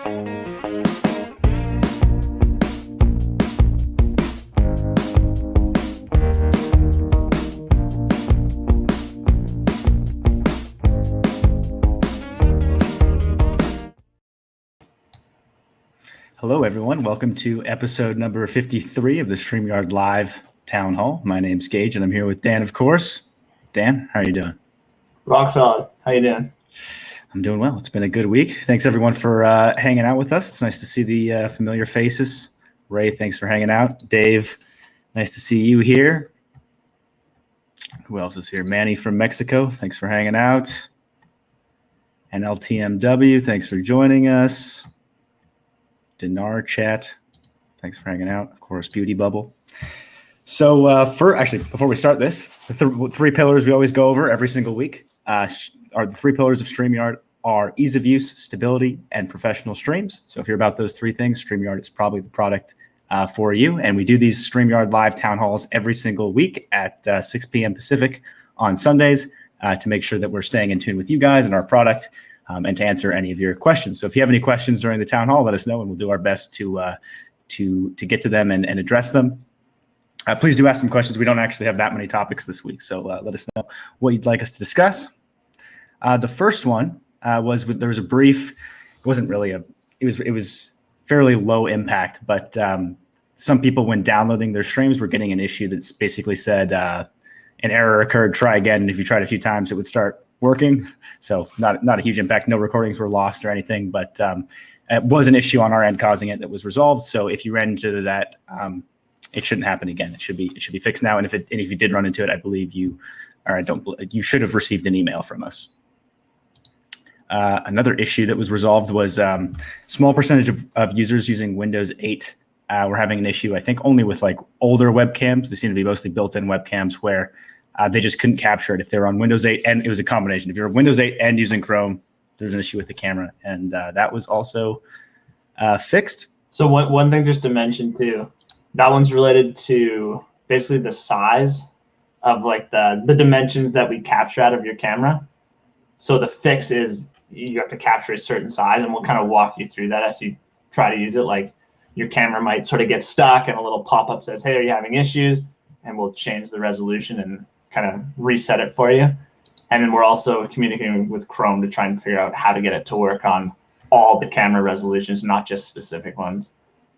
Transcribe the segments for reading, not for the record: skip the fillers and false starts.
Hello, everyone. Welcome to episode number 53 of the StreamYard Live Town Hall. My name's Gage, and I'm here with Dan, of course. Dan, how are you doing? Rock solid. How you doing? I'm doing well. It's been a good week. Thanks, everyone, for hanging out with us. It's nice to see the familiar faces. Ray, thanks for hanging out. Dave, nice to see you here. Who else is here? Manny from Mexico, thanks for hanging out. And LTMW, thanks for joining us. Dinar Chat, thanks for hanging out. Of course, Beauty Bubble. So before we start this, the three pillars we always go over every single week are the three pillars of StreamYard are ease of use, stability, and professional streams. So if you're about those three things, StreamYard is probably the product for you. And we do these StreamYard live town halls every single week at 6 p.m. Pacific on Sundays to make sure that we're staying in tune with you guys and our product. And to answer any of your questions. So if you have any questions during the town hall, let us know, and we'll do our best to get to them and address them. Please do ask some questions. We don't actually have that many topics this week, so let us know what you'd like us to discuss. The first one there was a brief. It wasn't really it was fairly low impact, but some people, when downloading their streams, were getting an issue that's basically said an error occurred. Try again. And if you tried a few times, it would start working. So not a huge impact. No recordings were lost or anything, but it was an issue on our end causing it that was resolved. So if you ran into that, it shouldn't happen again. It should be fixed now. And if you did run into it, I believe you should have received an email from us. Another issue that was resolved was small percentage of users using Windows 8 were having an issue. I think only with like older webcams. They seem to be mostly built-in webcams where they just couldn't capture it if they were on Windows 8, and it was a combination. If you're on Windows 8 and using Chrome, there's an issue with the camera, and that was also fixed. So one thing just to mention too, that one's related to basically the size of like the dimensions that we capture out of your camera. So the fix is you have to capture a certain size, and we'll kind of walk you through that as you try to use it. Like your camera might sort of get stuck, and a little pop-up says, "Hey, are you having issues?" And we'll change the resolution and kind of reset it for you. And then we're also communicating with Chrome to try and figure out how to get it to work on all the camera resolutions, not just specific ones.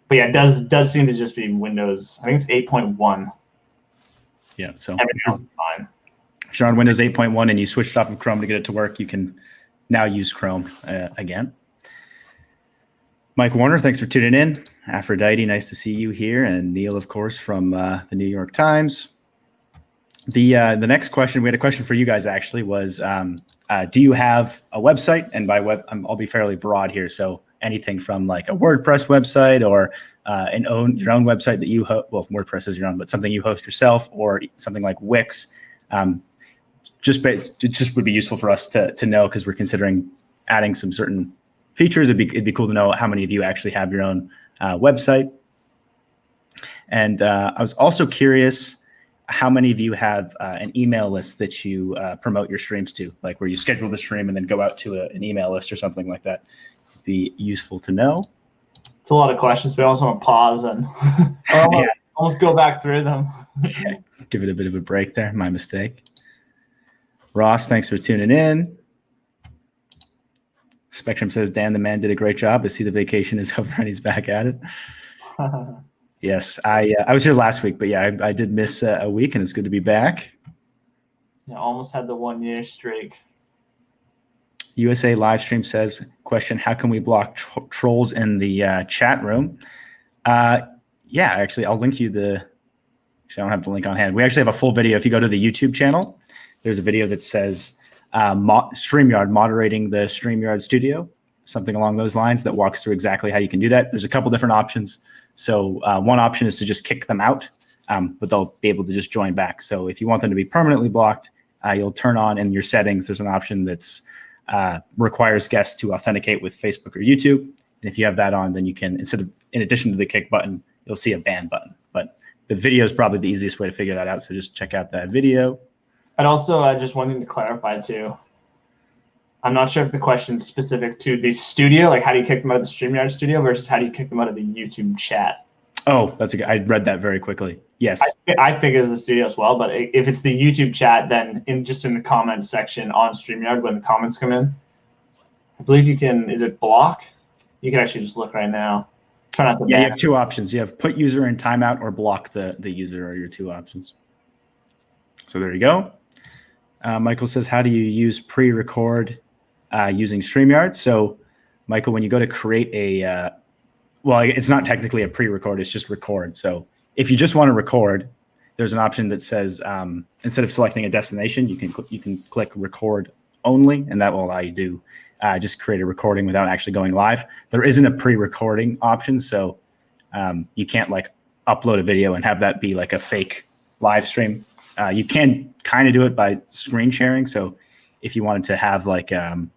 But yeah, it does seem to just be Windows. I think it's 8.1. Yeah, so everything else is fine. If you're on Windows 8.1 and you switched off of Chrome to get it to work, you can now use Chrome again. Mike Warner, thanks for tuning in. Aphrodite, nice to see you here. And Neil, of course, from the New York Times. The next question, we had a question for you guys actually, was do you have a website? And by web, I'll be fairly broad here. So anything from like a WordPress website or your own website that you host. Well, WordPress is your own, but something you host yourself, or something like Wix. It just would be useful for us to know, because we're considering adding some certain features. It'd be cool to know how many of you actually have your own website. And I was also curious how many of you have an email list that you promote your streams to, like where you schedule the stream and then go out to an email list or something like that. It'd be useful to know. It's a lot of questions, but I also want to pause and almost go back through them. Yeah, give it a bit of a break there. My mistake. Ross, thanks for tuning in. Spectrum says, Dan, the man did a great job. I see the vacation is over and he's back at it. Yes, I was here last week, but yeah, I did miss a week, and it's good to be back. Yeah, almost had the 1 year streak. USA Livestream says, question, how can we block trolls in the chat room? Yeah, actually, I'll link you actually, I don't have the link on hand. We actually have a full video. If you go to the YouTube channel, there's a video that says StreamYard moderating the StreamYard studio, something along those lines, that walks through exactly how you can do that. There's a couple different options. So one option is to just kick them out, but they'll be able to just join back. So if you want them to be permanently blocked, you'll turn on in your settings. There's an option that's requires guests to authenticate with Facebook or YouTube. And if you have that on, then you can, in addition to the kick button, you'll see a ban button. But the video is probably the easiest way to figure that out. So just check out that video. And also, just one thing to clarify too. I'm not sure if the question is specific to the studio, like how do you kick them out of the StreamYard studio versus how do you kick them out of the YouTube chat? Oh, I read that very quickly. Yes. I think it's the studio as well, but if it's the YouTube chat, then in the comments section on StreamYard, when the comments come in, I believe you can, is it block? You can actually just look right now. Try not to Yeah, you have two options. You have put user in timeout or block the user are your two options. So there you go. Michael says, how do you use pre-record using StreamYard? So Michael, when you go to create a, well, it's not technically a pre-record, it's just record. So if you just want to record, there's an option that says, instead of selecting a destination, you can click record only, and that will allow you to just create a recording without actually going live. There isn't a pre-recording option, so you can't like upload a video and have that be like a fake live stream. You can kind of do it by screen sharing. So if you wanted to have like a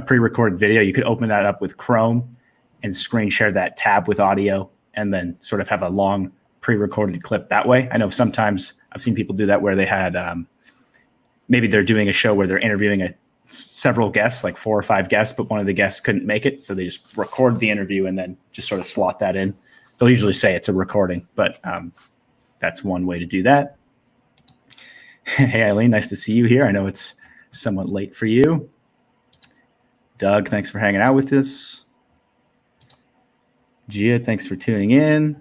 pre-recorded video, you could open that up with Chrome and screen share that tab with audio and then sort of have a long pre-recorded clip that way. I know sometimes I've seen people do that where they had, maybe they're doing a show where they're interviewing several guests, like 4 or 5 guests, but one of the guests couldn't make it. So they just record the interview and then just sort of slot that in. They'll usually say it's a recording, but that's one way to do that. Hey, Eileen, nice to see you here. I know it's somewhat late for you. Doug, thanks for hanging out with us. Gia, thanks for tuning in.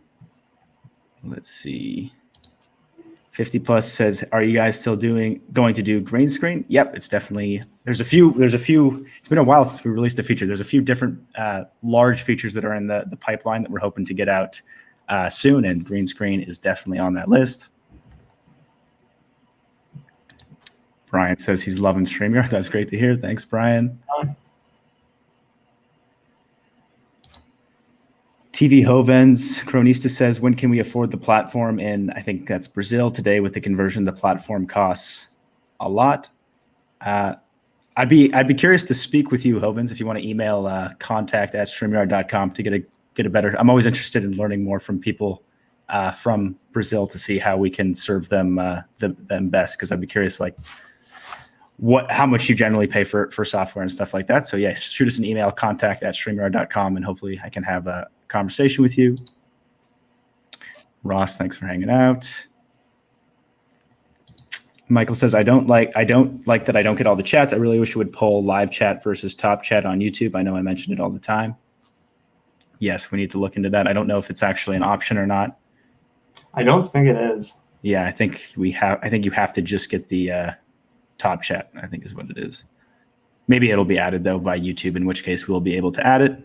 Let's see. 50 plus says, are you guys still going to do green screen? Yep, it's definitely, there's a few, it's been a while since we released a feature. There's a few different large features that are in the pipeline that we're hoping to get out soon, and green screen is definitely on that list. Brian says he's loving StreamYard. That's great to hear. Thanks, Brian. TV Hovens, Cronista says, when can we afford the platform? And I think that's Brazil. Today with the conversion, the platform costs a lot. I'd be curious to speak with you, Hovens, if you want to email contact@streamyard.com to get a better. I'm always interested in learning more from people from Brazil to see how we can serve them them best, because I'd be curious, like how much you generally pay for software and stuff like that. So yeah, shoot us an email, contact@streamyard.com, and hopefully I can have a conversation with you. Ross, thanks for hanging out. Michael says, I don't like that I don't get all the chats. I really wish you would poll live chat versus top chat on YouTube. I know I mention it all the time. Yes, we need to look into that. I don't know if it's actually an option or not. I don't think it is. Yeah, I think you have to just get the top chat, I think is what it is. Maybe it'll be added though by YouTube, in which case we'll be able to add it.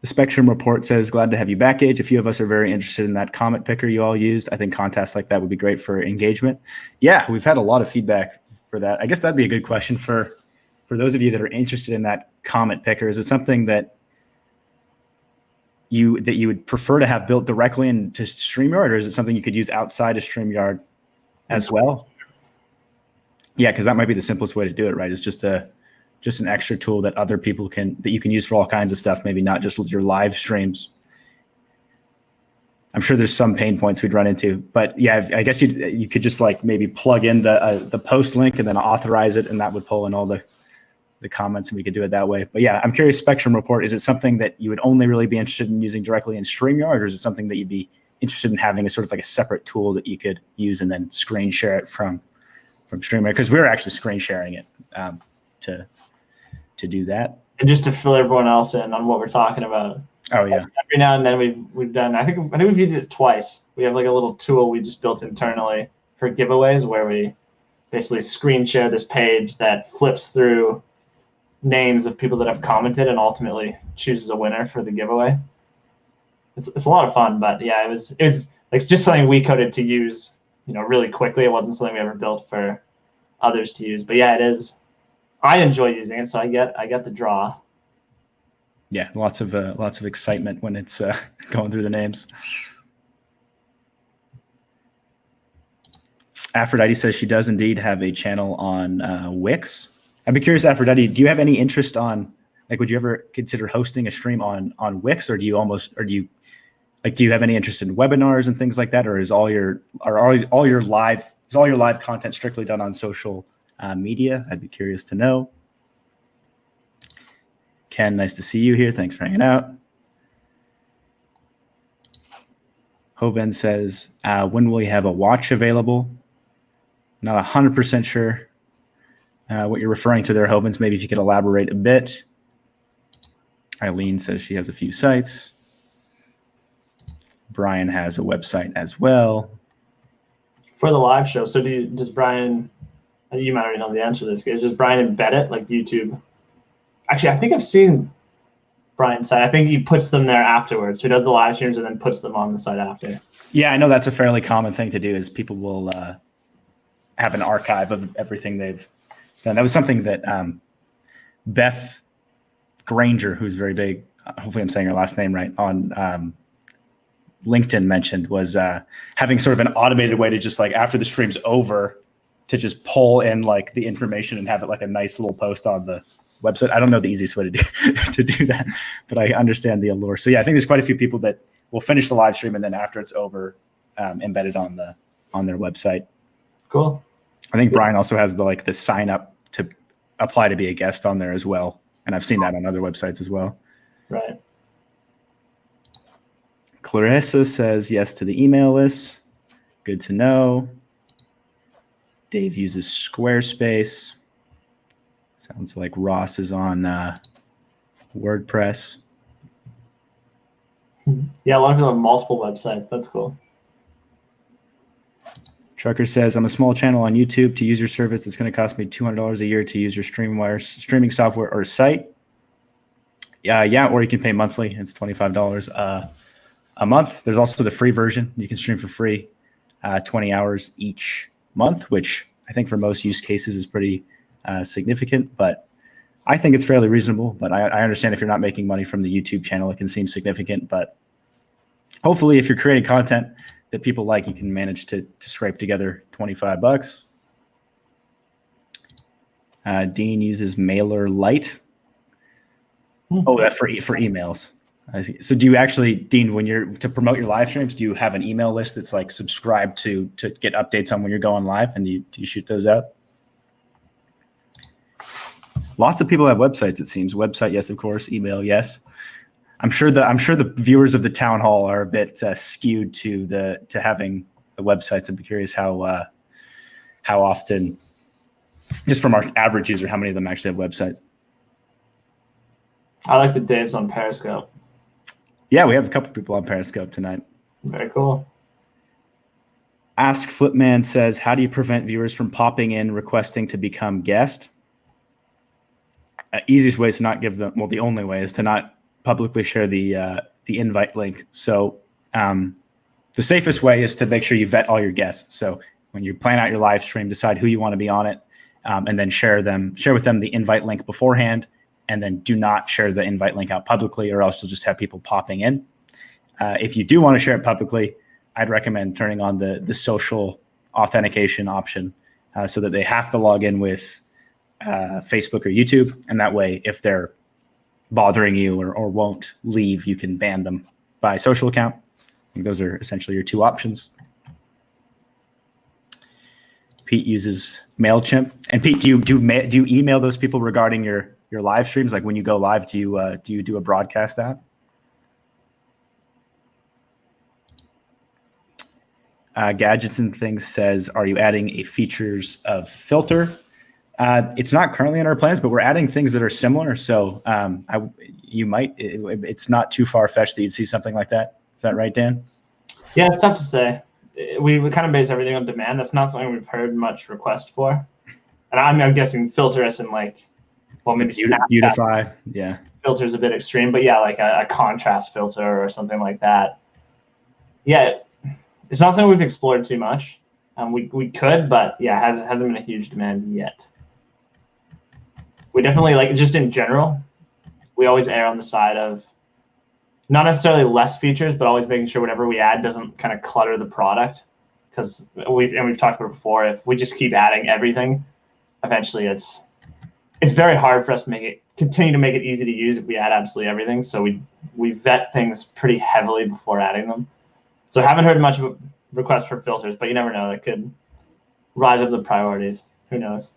The Spectrum report says, glad to have you back, Gage. A few of us are very interested in that comment picker you all used. I think contests like that would be great for engagement. Yeah, we've had a lot of feedback for that. I guess that'd be a good question for those of you that are interested in that comment picker. Is it something that you would prefer to have built directly into StreamYard, or is it something you could use outside of StreamYard as well? Yeah, because that might be the simplest way to do it, right? It's just an extra tool that other people that you can use for all kinds of stuff, maybe not just your live streams. I'm sure there's some pain points we'd run into, but yeah, I guess you could just like maybe plug in the post link and then authorize it, and that would pull in all the comments, and we could do it that way. But yeah, I'm curious, Spectrum report, is it something that you would only really be interested in using directly in StreamYard, or is it something that you'd be interested in having a sort of like a separate tool that you could use and then screen share it from StreamYard? Because we're actually screen sharing it to do that. And just to fill everyone else in on what we're talking about. Oh yeah. Every now and then we've done, I think we've used it twice. We have like a little tool we just built internally for giveaways, where we basically screen share this page that flips through names of people that have commented and ultimately chooses a winner for the giveaway. It's a lot of fun, but yeah, it was like just something we coded to use, really quickly. It wasn't something we ever built for others to use, but yeah, it is. I enjoy using it, so I get the draw. Yeah, lots of excitement when it's going through the names. Aphrodite says she does indeed have a channel on Wix. I'd be curious, Aphrodite, do you have any interest on, like, would you ever consider hosting a stream on Wix, or do you have any interest in webinars and things like that, or is all your live content strictly done on social media? I'd be curious to know. Ken, nice to see you here. Thanks for hanging out. Hoven says, when will you have a watch available? Not 100% sure what you're referring to there, Hovens. Maybe if you could elaborate a bit. Eileen says she has a few sites. Brian has a website as well. For the live show, so does Brian, you might already know the answer to this, does Brian embed it like YouTube? Actually, I think I've seen Brian's site. I think he puts them there afterwards. So he does the live streams and then puts them on the site after. Yeah, I know that's a fairly common thing to do is people will have an archive of everything they've done. That was something that Beth Granger, who's very big, hopefully I'm saying her last name right, on LinkedIn mentioned, was having sort of an automated way to just like after the stream's over to just pull in like the information and have it like a nice little post on the website. I don't know the easiest way to do that, but I understand the allure. So yeah, I think there's quite a few people that will finish the live stream and then after it's over, embed it on their website. Cool. I think Brian also has the sign up to apply to be a guest on there as well. And I've seen that on other websites as well. Right. Clarissa says yes to the email list. Good to know. Dave uses Squarespace. Sounds like Ross is on WordPress. Yeah, a lot of people have multiple websites. That's cool. Trucker says, I'm a small channel on YouTube. To use your service, it's going to cost me $200 a year to use your StreamYard streaming software or site. Yeah, or you can pay monthly. It's $25 a month. There's also the free version. You can stream for free 20 hours each month, which I think for most use cases is pretty significant, but I think it's fairly reasonable. But I understand if you're not making money from the YouTube channel, it can seem significant. But hopefully, if you're creating content that people like, you can manage to scrape together $25. Dean uses MailerLite. Oh, that's for emails. I see. So do you actually, Dean, when you're to promote your live streams, do you have an email list that's like subscribed to get updates on when you're going live, and do you shoot those out? Lots of people have websites, it seems. Website, yes, of course. Email, yes. I'm sure the viewers of the town hall are a bit skewed to having the websites. I'd be curious how often, just from our average user, how many of them actually have websites. I like the Dave's on Periscope. Yeah, we have a couple people on Periscope tonight. Very cool. Ask Flipman says, how do you prevent viewers from popping in requesting to become guest? Easiest way is to not give them, well, the only way is to not publicly share the invite link. So the safest way is to make sure you vet all your guests. So when you plan out your live stream, decide who you want to be on it, and then share with them the invite link beforehand, and then do not share the invite link out publicly, or else you'll just have people popping in. If you do want to share it publicly, I'd recommend turning on the social authentication option so that they have to log in with Facebook or YouTube. And that way, if they're bothering you or won't leave, you can ban them by social account. I think those are essentially your two options. Pete uses MailChimp. And Pete, do you email those people regarding your live streams? Like when you go live, do you do a broadcast out? Gadgets and Things says, are you adding a features of filter? It's not currently in our plans, but we're adding things that are similar. So it's not too far-fetched that you'd see something like that. Is that right, Dan? Yeah, it's tough to say. We kind of base everything on demand. That's not something we've heard much request for. And I'm guessing filter as in like, well, maybe beautify. Yeah. Filter is a bit extreme, but yeah, like a contrast filter or something like that. Yeah, it's not something we've explored too much. We could, but yeah, it hasn't been a huge demand yet. We definitely, like, just in general, we always err on the side of not necessarily less features, but always making sure whatever we add doesn't kind of clutter the product. Because we've talked about it before, if we just keep adding everything, eventually it's very hard for us to continue to make it easy to use if we add absolutely everything. So we vet things pretty heavily before adding them. So I haven't heard much of a request for filters, but you never know. It could rise up the priorities. Who knows?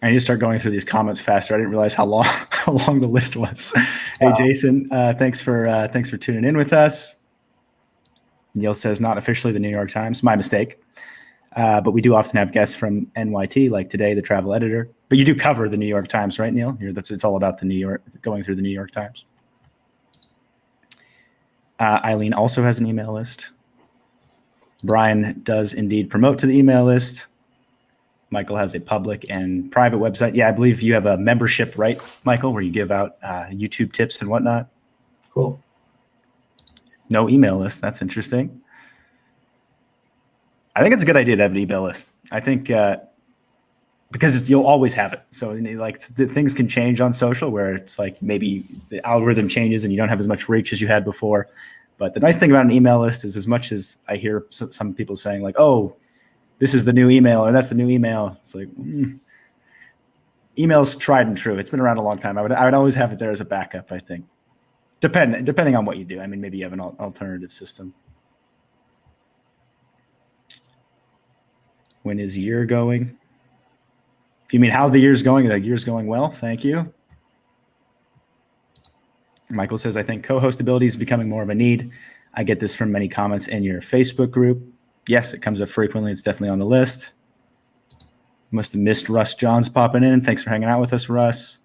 I need to start going through these comments faster. I didn't realize how long the list was. Hey, Jason, thanks for tuning in with us. Neil says not officially the New York Times. My mistake. But we do often have guests from NYT, like today, the travel editor. But you do cover the New York Times, right, Neil? It's all about going through the New York Times. Eileen also has an email list. Brian does indeed promote to the email list. Michael has a public and private website. Yeah, I believe you have a membership, right, Michael, where you give out YouTube tips and whatnot. Cool. No email list. That's interesting. I think it's a good idea to have an email list. I think because you'll always have it. So things can change on social where it's like maybe the algorithm changes and you don't have as much reach as you had before. But the nice thing about an email list is as much as I hear some people saying like, oh, this is the new email or that's the new email. It's like email's tried and true. It's been around a long time. I would always have it there as a backup, I think. Depending on what you do. I mean, maybe you have an alternative system. When is year going? If you mean how the year's going, the year's going well. Thank you. Michael says, I think co-host ability is becoming more of a need. I get this from many comments in your Facebook group. Yes, it comes up frequently. It's definitely on the list. Must have missed Russ Johns popping in. Thanks for hanging out with us, Russ.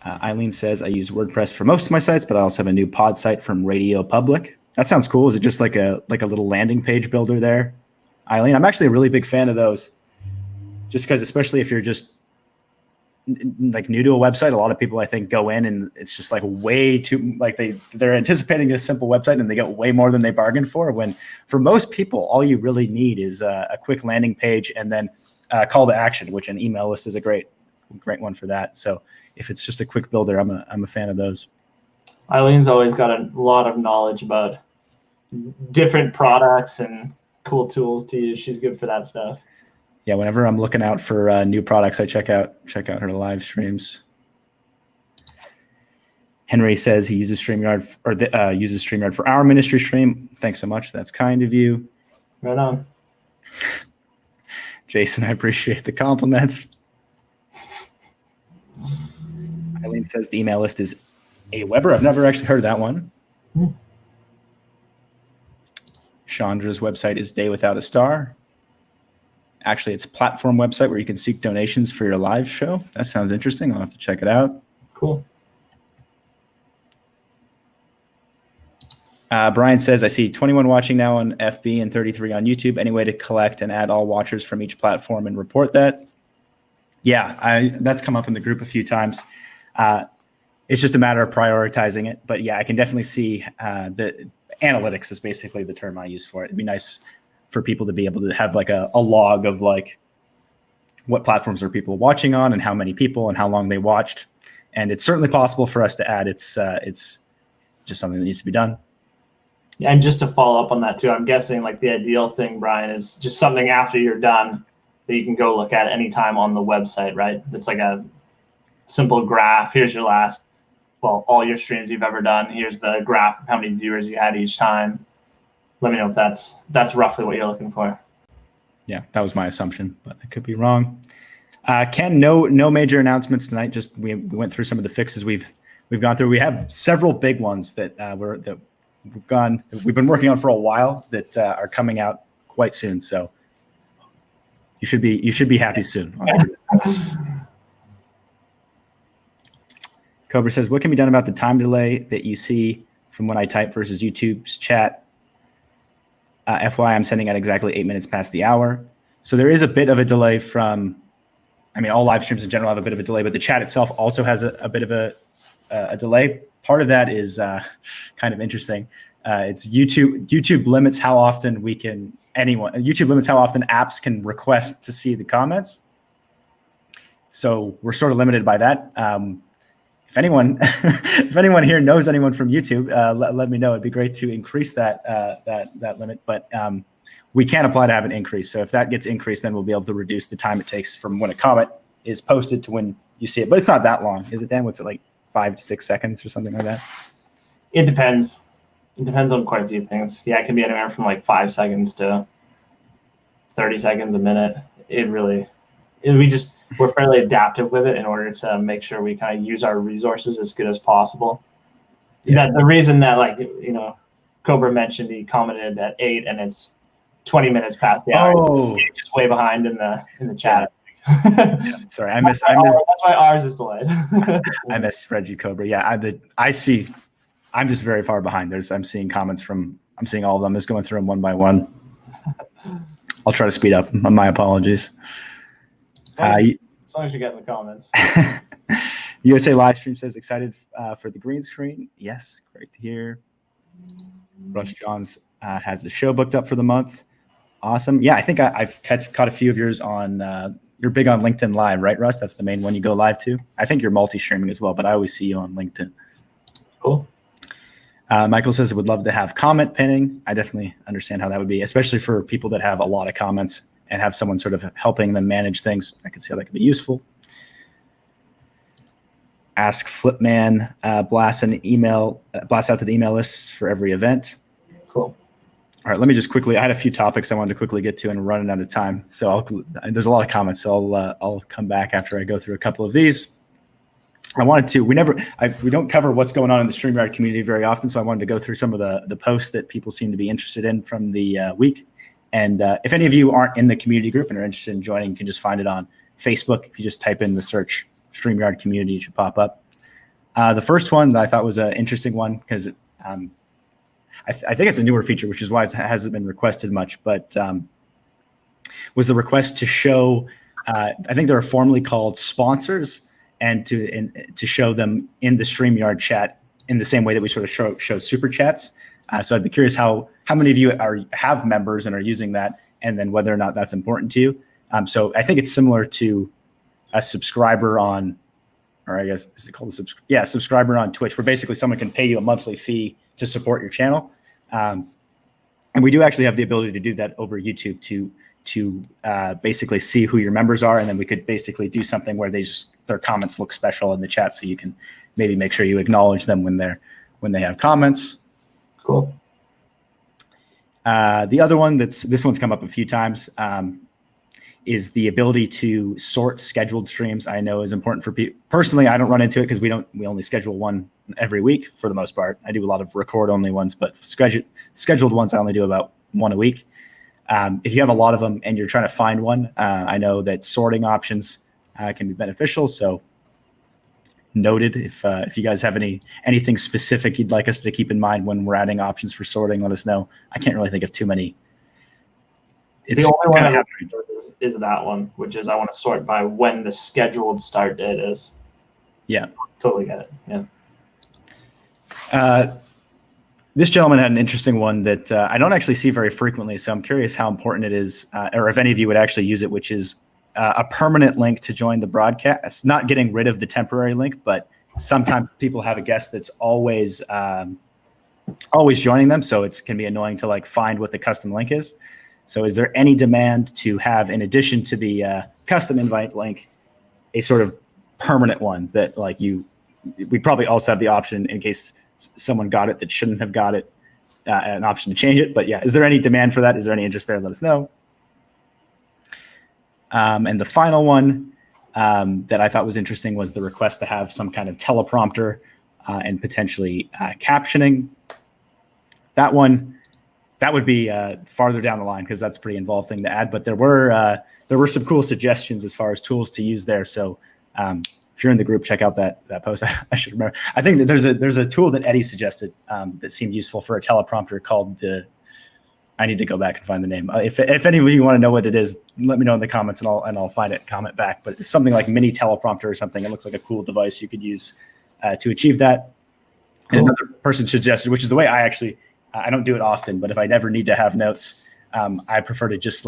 Eileen says, I use WordPress for most of my sites, but I also have a new pod site from Radio Public. That sounds cool. Is it just like a little landing page builder there? Eileen, I'm actually a really big fan of those. Just because, especially if you're just like new to a website, a lot of people I think go in and it's just like way too like they're anticipating a simple website and they get way more than they bargained for. When for most people, all you really need is a quick landing page and then a call to action, which an email list is a great one for that. So if it's just a quick builder, I'm a fan of those. Eileen's always got a lot of knowledge about different products and cool tools to use. She's good for that stuff. Yeah, whenever I'm looking out for new products, I check out her live streams. Henry says he uses StreamYard uses StreamYard for our ministry stream. Thanks so much. That's kind of you. Right on. Jason, I appreciate the compliment. Eileen says the email list is Aweber. I've never actually heard that one. Chandra's website is Day Without a Star. Actually, it's a platform website where you can seek donations for your live show. That sounds interesting. I'll have to check it out. Cool. Brian says, I see 21 watching now on FB and 33 on YouTube. Any way to collect and add all watchers from each platform and report that? Yeah, that's come up in the group a few times. It's just a matter of prioritizing it. But yeah, I can definitely see the analytics is basically the term I use for it. It'd be nice for people to be able to have like a log of like what platforms are people watching on and how many people and how long they watched. And it's certainly possible for us to add. It's just something that needs to be done. Yeah, and just to follow up on that too, I'm guessing like the ideal thing, Brian, is just something after you're done that you can go look at anytime on the website, right? It's like a simple graph. Here's your all your streams you've ever done. Here's the graph of how many viewers you had each time. Let me know if that's roughly what you're looking for. Yeah, that was my assumption, but I could be wrong. Ken, no major announcements tonight. Just we went through some of the fixes we've gone through. We have several big ones that we've been working on for a while that are coming out quite soon. So you should be happy soon. Cobra says, what can be done about the time delay that you see from when I type versus YouTube's chat? FYI, I'm sending at exactly 8 minutes past the hour. So there is a bit of a delay all live streams in general have a bit of a delay, but the chat itself also has a bit of a delay. Part of that is kind of interesting. It's YouTube limits how often YouTube limits how often apps can request to see the comments. So we're sort of limited by that. If anyone here knows anyone from YouTube, let me know. It'd be great to increase that limit, but we can't apply to have an increase. So if that gets increased, then we'll be able to reduce the time it takes from when a comment is posted to when you see it. But it's not that long, is it, Dan? What's it, like 5 to 6 seconds or something like that? It depends. It depends on quite a few things. Yeah, it can be anywhere from like 5 seconds to 30 seconds, a minute. We're fairly adaptive with it in order to make sure we kind of use our resources as good as possible. Yeah. The reason that, like, Cobra mentioned he commented at 8 and it's 20 minutes past the hour. Oh, just way behind in the chat. Yeah. Sorry, I missed. That's why ours is delayed. I misread you, Cobra. Yeah, I see. I'm just very far behind. I'm seeing comments I'm seeing all of them. Just going through them one by one. I'll try to speed up. My apologies. As long as you get in the comments. USA live stream says excited for the green screen. Yes, great to hear. Rush Johns has the show booked up for the month. Awesome. Yeah, I think I've caught a few of yours on. You're big on LinkedIn Live, right, Russ? That's the main one you go live to. I think you're multi-streaming as well, but I always see you on LinkedIn. Cool. Michael says, would love to have comment pinning. I definitely understand how that would be, especially for people that have a lot of comments and have someone sort of helping them manage things. I can see how that could be useful. Ask Flipman, blast out to the email lists for every event. Cool. All right, let me just quickly. I had a few topics I wanted to quickly get to, and we're running out of time. So there's a lot of comments. So I'll come back after I go through a couple of these. I wanted to. We don't cover what's going on in the StreamYard community very often, so I wanted to go through some of the posts that people seem to be interested in from the week. And if any of you aren't in the community group and are interested in joining, you can just find it on Facebook. If you just type in the search StreamYard community, it should pop up. The first one that I thought was an interesting one because I think it's a newer feature, which is why it hasn't been requested much, but was the request to show, I think they were formerly called sponsors, and to show them in the StreamYard chat in the same way that we sort of show super chats. So I'd be curious how many of you have members and are using that, and then whether or not that's important to you. So I think it's similar to a subscriber on, or I guess, is it called a subscriber on Twitch, where basically someone can pay you a monthly fee to support your channel. And we do actually have the ability to do that over YouTube to basically see who your members are. And then we could basically do something where their comments look special in the chat. So you can maybe make sure you acknowledge them when they have comments. Cool. The other one this one's come up a few times, is the ability to sort scheduled streams. I know is important for people. Personally, I don't run into it because we only schedule one every week for the most part. I do a lot of record only ones, but scheduled ones I only do about one a week. If you have a lot of them and you're trying to find one, I know that sorting options can be beneficial. So noted. If you guys have anything specific you'd like us to keep in mind when we're adding options for sorting, let us know. I can't really think of too many. The only one I have is that one, which is I want to sort by when the scheduled start date is. Yeah. Totally get it. Yeah. This gentleman had an interesting one that I don't actually see very frequently, so I'm curious how important it is, or if any of you would actually use it, which is a permanent link to join the broadcast. Not getting rid of the temporary link, but sometimes people have a guest that's always joining them, so it can be annoying to find what the custom link is. So is there any demand to have, in addition to the custom invite link, a sort of permanent one that we probably also have the option in case someone got it that shouldn't have got it, an option to change it. But yeah, is there any demand for that? Is there any interest there? Let us know. And the final one that I thought was interesting was the request to have some kind of teleprompter and potentially captioning. That would be farther down the line because that's a pretty involved thing to add. But there were some cool suggestions as far as tools to use there. So if you're in the group, check out that post. I should remember. I think that there's a tool that Eddie suggested that seemed useful for a teleprompter called I need to go back and find the name. If any of you want to know what it is, let me know in the comments and I'll find it and comment back. But it's something like mini teleprompter or something. It looks like a cool device you could use to achieve that. Cool. And another person suggested, which is the way I don't do it often, but if I never need to have notes, I prefer to just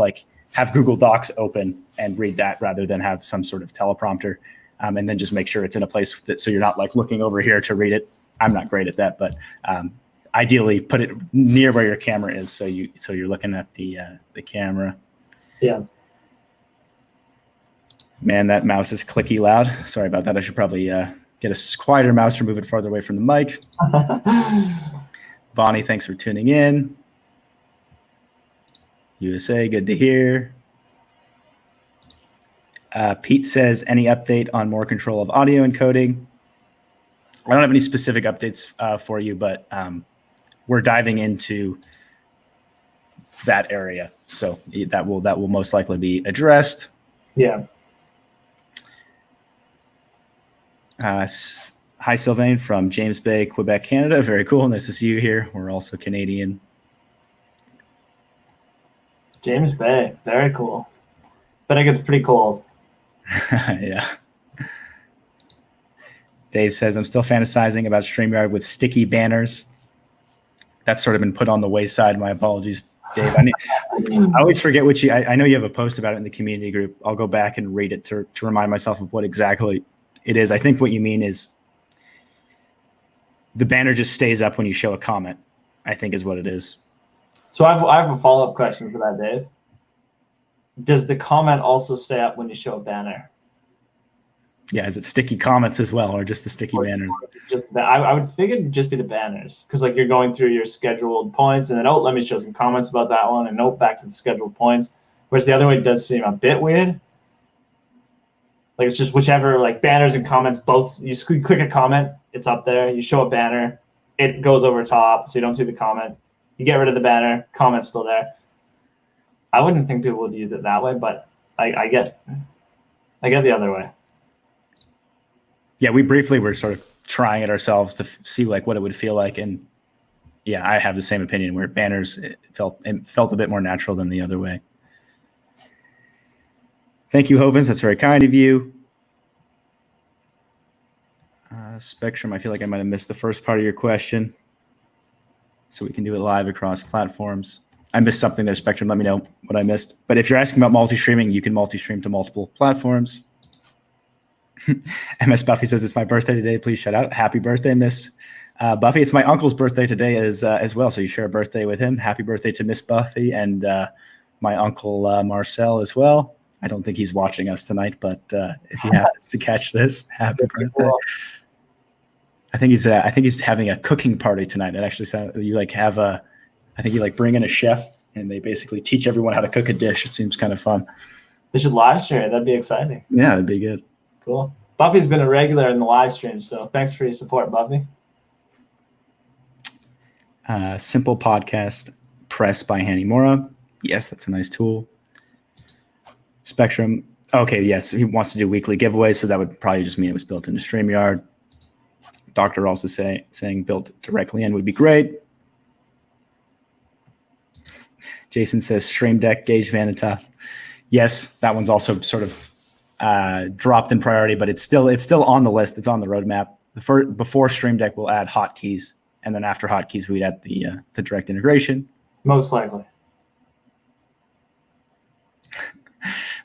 have Google Docs open and read that rather than have some sort of teleprompter. And then just make sure it's in a place so you're not looking over here to read it. I'm not great at that, but ideally put it near where your camera is so you're looking at the camera. Yeah. Man, that mouse is clicky loud. Sorry about that. I should probably get a quieter mouse or move it farther away from the mic. Bonnie, thanks for tuning in. USA, good to hear. Pete says, any update on more control of audio encoding? I don't have any specific updates for you, but we're diving into that area, so that will most likely be addressed. Yeah. Hi, Sylvain from James Bay, Quebec, Canada. Very cool. Nice to see you here. We're also Canadian. James Bay, very cool. But it gets pretty cold. Yeah. Dave says, I'm still fantasizing about StreamYard with sticky banners. That's sort of been put on the wayside. My apologies, Dave. I always forget which I know you have a post about it in the community group. I'll go back and read it to remind myself of what exactly it is. I think what you mean is the banner just stays up when you show a comment, I think is what it is. So I have a follow-up question for that, Dave. Does the comment also stay up when you show a banner? Yeah, is it sticky comments as well, or just the sticky banners? Just that. I would think it'd just be the banners, because like you're going through your scheduled points, and then let me show some comments about that one, and back to the scheduled points. Whereas the other way does seem a bit weird. Like it's just whichever, like banners and comments both. You click a comment, it's up there. You show a banner, it goes over top, so you don't see the comment. You get rid of the banner, comment's still there. I wouldn't think people would use it that way, but I get the other way. Yeah, we briefly were sort of trying it ourselves to see like what it would feel like, and yeah, I have the same opinion. Where banners it felt a bit more natural than the other way. Thank you, Hovens. That's very kind of you. Spectrum, I feel like I might have missed the first part of your question, so we can do it live across platforms. I missed something there, Spectrum. Let me know what I missed. But if you're asking about multi-streaming, you can multi-stream to multiple platforms. MS Buffy says, it's my birthday today. Please shout out. Happy birthday, Miss Buffy. It's my uncle's birthday today as well, so you share a birthday with him. Happy birthday to Miss Buffy and my uncle Marcel as well. I don't think he's watching us tonight, but if he happens to catch this, happy birthday. I think he's having a cooking party tonight. It actually sounds you like have a. I think you like bring in a chef and they basically teach everyone how to cook a dish. It seems kind of fun. They should live stream it. That'd be exciting. Yeah, that'd be good. Cool. Buffy's been a regular in the live stream, so thanks for your support, Buffy. Simple podcast press by Hanimura. Yes, that's a nice tool. Spectrum. Okay, yes, he wants to do weekly giveaways, so that would probably just mean it was built into StreamYard. Doctor also saying built directly in would be great. Jason says Stream Deck Gauge Vanita. Yes, that one's also sort of dropped in priority, but it's still on the list. It's on the roadmap. Before Stream Deck, we'll add hotkeys, and then after hotkeys, we'd add the direct integration. Most likely.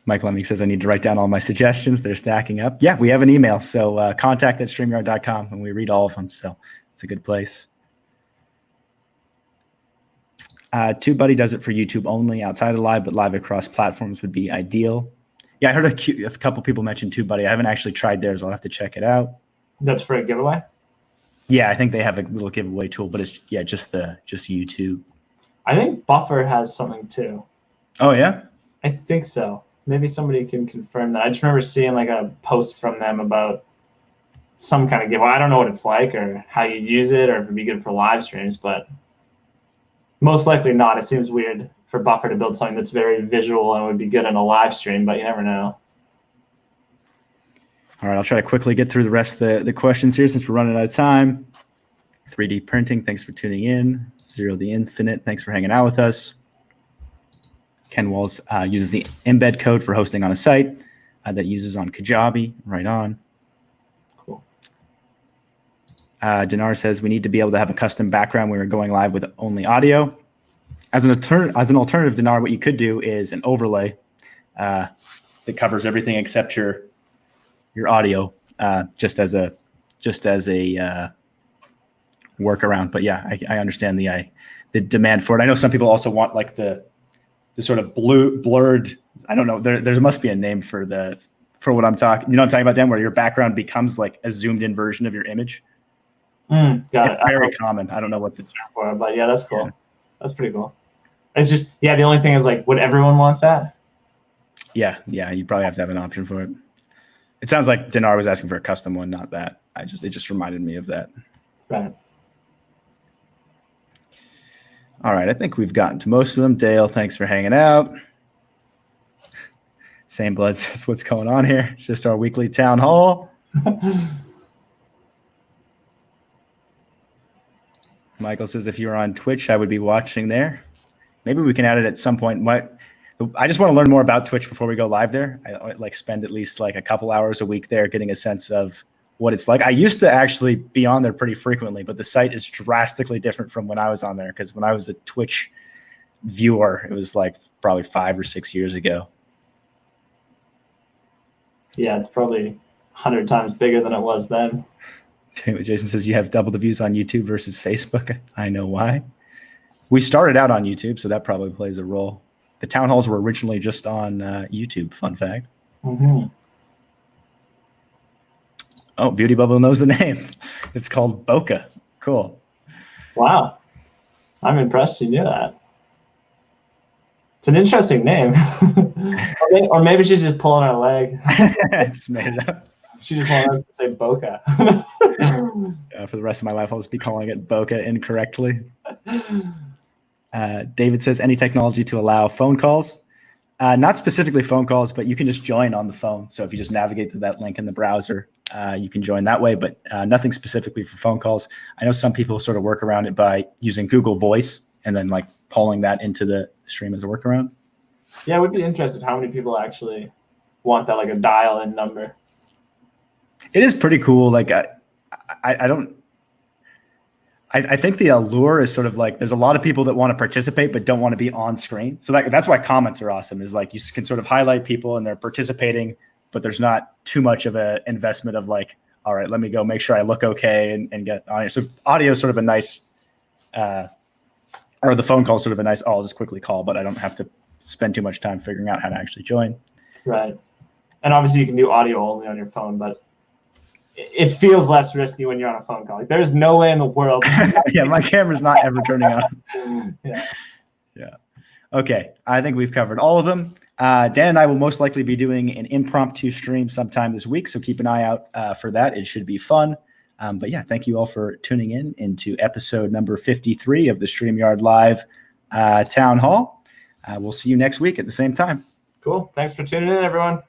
Mike Lemming says I need to write down all my suggestions. They're stacking up. Yeah, we have an email, so contact@streamyard.com, and we read all of them. So it's a good place. TubeBuddy does it for YouTube only outside of live, but live across platforms would be ideal. Yeah, I heard a couple people mention TubeBuddy. I haven't actually tried theirs. I'll have to check it out. That's for a giveaway? Yeah, I think they have a little giveaway tool, but it's just YouTube. I think Buffer has something too. Oh yeah? I think so. Maybe somebody can confirm that. I just remember seeing like a post from them about some kind of giveaway. I don't know what it's like or how you use it or if it'd be good for live streams, but most likely not. It seems weird for Buffer to build something that's very visual and would be good in a live stream, but you never know. All right, I'll try to quickly get through the rest of the questions here since we're running out of time. 3D printing, thanks for tuning in. Zero the Infinite, thanks for hanging out with us. Ken Walls uses the embed code for hosting on a site that uses on Kajabi. Right on. Cool. Dinar says we need to be able to have a custom background when we're going live with only audio. As an alternative, Dinar, what you could do is an overlay that covers everything except your audio, just as a workaround. But yeah, I understand the demand for it. I know some people also want like the sort of blurred. I don't know. There must be a name for what I'm talking. You know what I'm talking about, Dan, where your background becomes like a zoomed in version of your image. Got it. It's very common. I don't know what the term for it, but yeah, that's cool. Yeah. That's pretty cool. It's just, yeah, the only thing is like, would everyone want that? Yeah, you probably have to have an option for it. It sounds like Dinar was asking for a custom one, not that. It just reminded me of that. Right. All right, I think we've gotten to most of them. Dale, thanks for hanging out. Same Blood says, what's going on here? It's just our weekly town hall. Michael says, if you're on Twitch, I would be watching there. Maybe we can add it at some point. I just want to learn more about Twitch before we go live there. I like spend at least like a couple hours a week there getting a sense of what it's like. I used to actually be on there pretty frequently, but the site is drastically different from when I was on there, because when I was a Twitch viewer, it was like probably 5 or 6 years ago. Yeah, it's probably 100 times bigger than it was then. Jason says, you have double the views on YouTube versus Facebook. I know why. We started out on YouTube, so that probably plays a role. The town halls were originally just on YouTube. Fun fact. Mm-hmm. Oh, Beauty Bubble knows the name. It's called Boca. Cool. Wow. I'm impressed you knew that. It's an interesting name. Or maybe she's just pulling her leg. Just made it up. She just wanted to say Boca. For the rest of my life, I'll just be calling it Boca incorrectly. David says, any technology to allow phone calls? Not specifically phone calls, but you can just join on the phone. So if you just navigate to that link in the browser, you can join that way, but nothing specifically for phone calls. I know some people sort of work around it by using Google Voice and then like pulling that into the stream as a workaround. Yeah, I would be interested how many people actually want that, like a dial-in number. It is pretty cool. Like I think the allure is sort of like there's a lot of people that want to participate but don't want to be on screen. So that's why comments are awesome, is like you can sort of highlight people and they're participating, but there's not too much of an investment of like, all right, let me go make sure I look okay and get on here. So audio is sort of a nice, or the phone call is sort of a nice, I'll just quickly call, but I don't have to spend too much time figuring out how to actually join. Right. And obviously you can do audio only on your phone, but it feels less risky when you're on a phone call. Like, there's no way in the world. Yeah, my camera's not ever turning on. Yeah. Okay, I think we've covered all of them. Dan and I will most likely be doing an impromptu stream sometime this week, so keep an eye out for that. It should be fun. But yeah, thank you all for tuning in into episode number 53 of the StreamYard Live Town Hall. We'll see you next week at the same time. Cool. Thanks for tuning in, everyone.